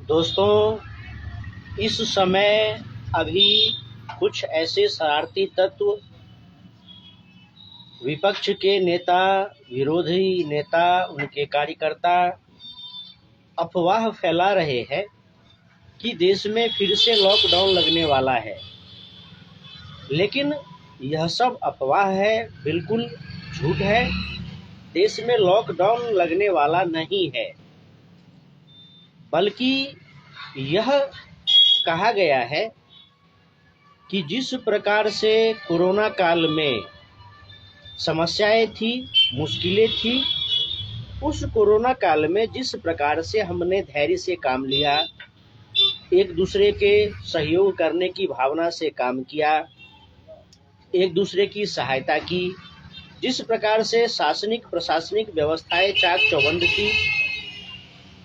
दोस्तों, इस समय अभी कुछ ऐसे शरारती तत्व विपक्ष के नेता, विरोधी नेता, उनके कार्यकर्ता अफवाह फैला रहे हैं कि देश में फिर से लॉकडाउन लगने वाला है। लेकिन यह सब अफवाह है, बिल्कुल झूठ है। देश में लॉकडाउन लगने वाला नहीं है, बल्कि यह कहा गया है कि जिस प्रकार से कोरोना काल में समस्याएं थी, मुश्किलें थी, उस कोरोना काल में जिस प्रकार से हमने धैर्य से काम लिया, एक दूसरे के सहयोग करने की भावना से काम किया, एक दूसरे की सहायता की, जिस प्रकार से शासनिक प्रशासनिक व्यवस्थाएं चाक चौबंद थी,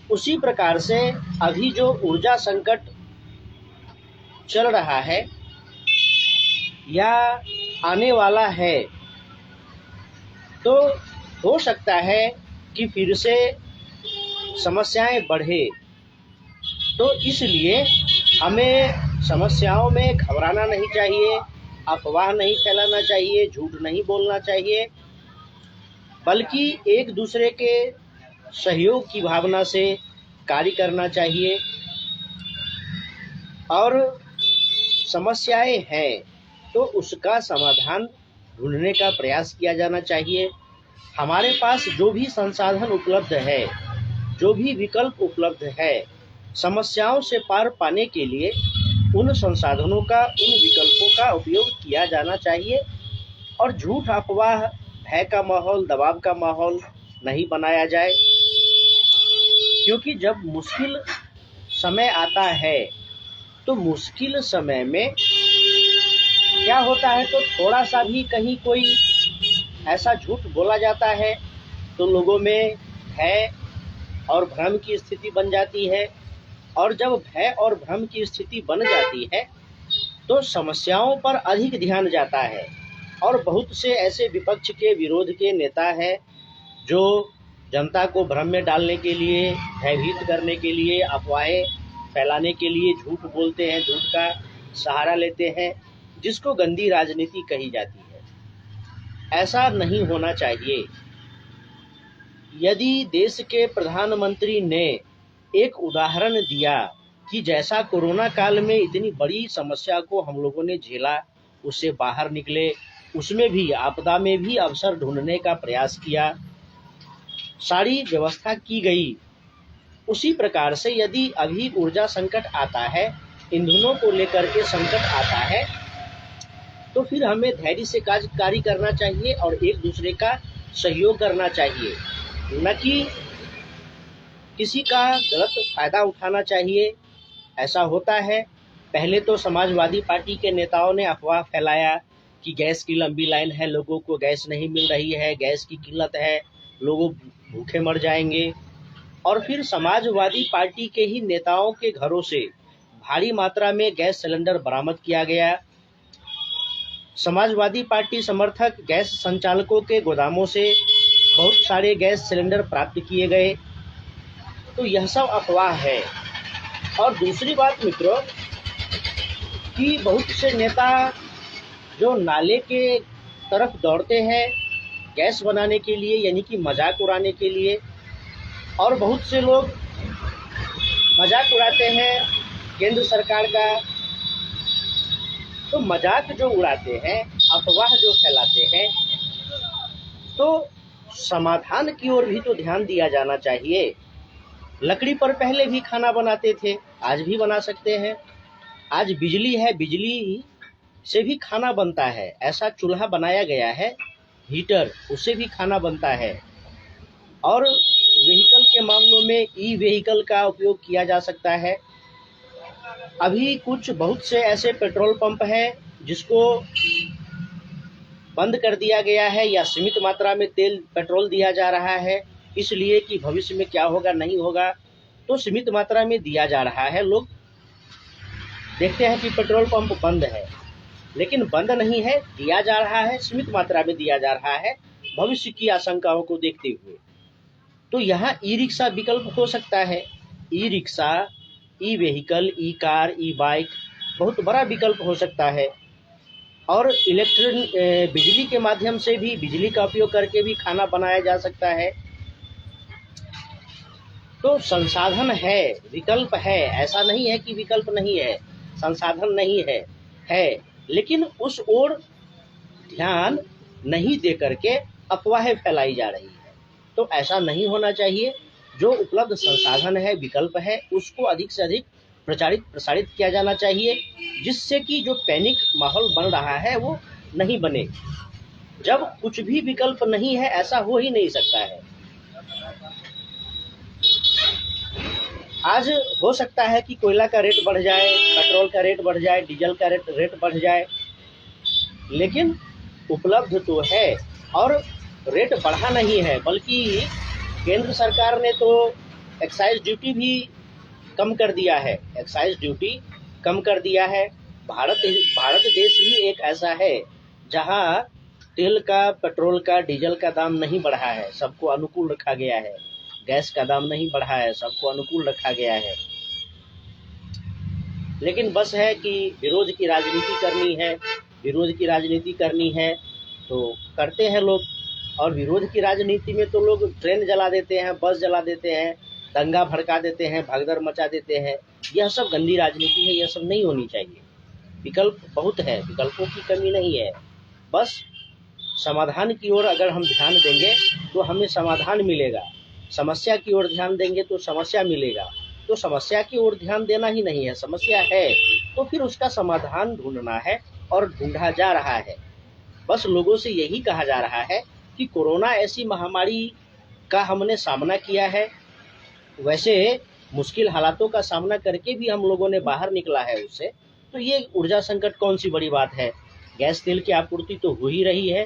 उसी प्रकार से अभी जो ऊर्जा संकट चल रहा है या आने वाला है, तो हो सकता है कि फिर से समस्याएं बढ़े। तो इसलिए हमें समस्याओं में घबराना नहीं चाहिए, अफवाह नहीं फैलाना चाहिए, झूठ नहीं बोलना चाहिए, बल्कि एक दूसरे के सहयोग की भावना से कार्य करना चाहिए। और समस्याएं हैं तो उसका समाधान ढूंढने का प्रयास किया जाना चाहिए। हमारे पास जो भी संसाधन उपलब्ध है, जो भी विकल्प उपलब्ध है, समस्याओं से पार पाने के लिए उन संसाधनों का, उन विकल्पों का उपयोग किया जाना चाहिए। और झूठ, अफवाह, भय का माहौल, दबाव का माहौल नहीं बनाया जाए, क्योंकि जब मुश्किल समय आता है तो मुश्किल समय में क्या होता है, तो थोड़ा सा भी कहीं कोई ऐसा झूठ बोला जाता है तो लोगों में भय और भ्रम की स्थिति बन जाती है। और जब भय और भ्रम की स्थिति बन जाती है तो समस्याओं पर अधिक ध्यान जाता है। और बहुत से ऐसे विपक्ष के विरोध के नेता हैं जो जनता को भ्रम में डालने के लिए, भयभीत करने के लिए, अफवाहें फैलाने के लिए झूठ बोलते हैं, झूठ का सहारा लेते हैं, जिसको गंदी राजनीति कही जाती है। ऐसा नहीं होना चाहिए। यदि देश के प्रधानमंत्री ने एक उदाहरण दिया कि जैसा कोरोना काल में इतनी बड़ी समस्या को हम लोगों ने झेला, उससे बाहर निकले, उसमें भी आपदा में भी अवसर ढूंढने का प्रयास किया, सारी व्यवस्था की गई, उसी प्रकार से यदि अभी ऊर्जा संकट आता है, ईंधनों को लेकर के संकट आता है, तो फिर हमें धैर्य से कार्य करना चाहिए और एक दूसरे का सहयोग करना चाहिए, न कि किसी का गलत फायदा उठाना चाहिए। ऐसा होता है। पहले तो समाजवादी पार्टी के नेताओं ने अफवाह फैलाया कि गैस की लंबी लाइन है, लोगों को गैस नहीं मिल रही है, गैस की किल्लत है, लोग भूखे मर जाएंगे। और फिर समाजवादी पार्टी के ही नेताओं के घरों से भारी मात्रा में गैस सिलेंडर बरामद किया गया। समाजवादी पार्टी समर्थक गैस संचालकों के गोदामों से बहुत सारे गैस सिलेंडर प्राप्त किए गए। तो यह सब अफवाह है। और दूसरी बात मित्रों, कि बहुत से नेता जो नाले के तरफ दौड़ते हैं गैस बनाने के लिए, यानी कि मजाक उड़ाने के लिए, और बहुत से लोग मजाक उड़ाते हैं केंद्र सरकार का। तो मजाक जो उड़ाते हैं, अफवाह जो फैलाते हैं, तो समाधान की ओर भी तो ध्यान दिया जाना चाहिए। लकड़ी पर पहले भी खाना बनाते थे, आज भी बना सकते हैं। आज बिजली है, बिजली से भी खाना बनता है। ऐसा चूल्हा बनाया गया है, हीटर, उससे भी खाना बनता है। और व्हीकल के मामलों में ई व्हीकल का उपयोग किया जा सकता है। अभी कुछ बहुत से ऐसे पेट्रोल पंप हैं जिसको बंद कर दिया गया है या सीमित मात्रा में पेट्रोल दिया जा रहा है, इसलिए कि भविष्य में क्या होगा नहीं होगा, तो सीमित मात्रा में दिया जा रहा है। लोग देखते हैं कि पेट्रोल पंप बंद है, लेकिन बंद नहीं है, दिया जा रहा है, सीमित मात्रा में दिया जा रहा है, भविष्य की आशंकाओं को देखते हुए। तो यहाँ ई रिक्शा विकल्प हो सकता है। ई रिक्शा ई व्हीकल, ई कार, ई बाइक बहुत बड़ा विकल्प हो सकता है। और बिजली के माध्यम से भी, बिजली का उपयोग करके भी खाना बनाया जा सकता है। तो संसाधन है, विकल्प है, ऐसा नहीं है कि विकल्प नहीं है, संसाधन नहीं है, लेकिन उस ओर ध्यान नहीं दे करके अफवाहें फैलाई जा रही है। तो ऐसा नहीं होना चाहिए। जो उपलब्ध संसाधन है, विकल्प है, उसको अधिक से अधिक प्रसारित किया जाना चाहिए, जिससे कि जो पैनिक माहौल बन रहा है वो नहीं बने। जब कुछ भी विकल्प नहीं है, ऐसा हो ही नहीं सकता है। आज हो सकता है कि कोयला का रेट बढ़ जाए, पेट्रोल का रेट बढ़ जाए, डीजल का रेट बढ़ जाए, लेकिन उपलब्ध तो है और रेट बढ़ा नहीं है, बल्कि केंद्र सरकार ने तो एक्साइज ड्यूटी भी कम कर दिया है। एक्साइज ड्यूटी कम कर दिया है। भारत देश ही एक ऐसा है जहां तेल का, पेट्रोल का, डीजल का दाम नहीं बढ़ा है, सबको अनुकूल रखा गया है। गैस का दाम नहीं बढ़ा है, सबको अनुकूल रखा गया है। लेकिन बस है कि विरोध की राजनीति करनी है, विरोध की राजनीति करनी है तो करते हैं लोग। और विरोध की राजनीति में तो लोग ट्रेन जला देते हैं, बस जला देते हैं, दंगा भड़का देते हैं, भगदड़ मचा देते हैं। यह सब गंदी राजनीति है, यह सब नहीं होनी चाहिए। विकल्प बहुत है, विकल्पों की कमी नहीं है। बस समाधान की ओर अगर हम ध्यान देंगे तो हमें समाधान मिलेगा, समस्या की ओर ध्यान देंगे तो समस्या मिलेगा। तो समस्या की ओर ध्यान देना ही नहीं है, समस्या है तो फिर उसका समाधान ढूंढना है और ढूंढा जा रहा है। बस लोगों से यही कहा जा रहा है कि कोरोना ऐसी महामारी का हमने सामना किया है, वैसे मुश्किल हालातों का सामना करके भी हम लोगों ने बाहर निकला है उससे। तो ये ऊर्जा संकट कौन सी बड़ी बात है। गैस तेल की आपूर्ति तो हो ही रही है,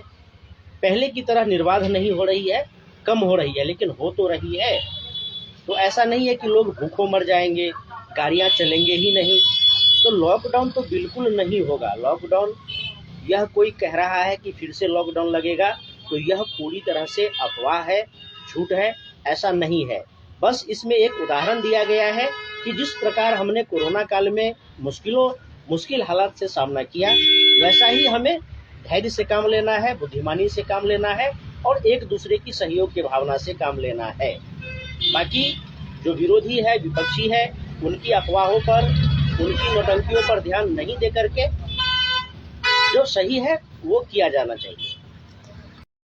पहले की तरह निर्बाध नहीं हो रही है, कम हो रही है, लेकिन हो तो रही है। तो ऐसा नहीं है कि लोग भूखों मर जाएंगे, गाड़ियां चलेंगे ही नहीं। तो लॉकडाउन तो बिल्कुल नहीं होगा। लॉकडाउन, यह कोई कह रहा है कि फिर से लॉकडाउन लगेगा, तो यह पूरी तरह से अफवाह है, झूठ है, ऐसा नहीं है। बस इसमें एक उदाहरण दिया गया है कि जिस प्रकार हमने कोरोना काल में मुश्किल हालात से सामना किया, वैसा ही हमें धैर्य से काम लेना है, बुद्धिमानी से काम लेना है और एक दूसरे की सहयोग की भावना से काम लेना है। बाकी जो विरोधी है, विपक्षी है, उनकी अफवाहों पर, उनकी नौटंकियों पर ध्यान नहीं दे करके जो सही है वो किया जाना चाहिए।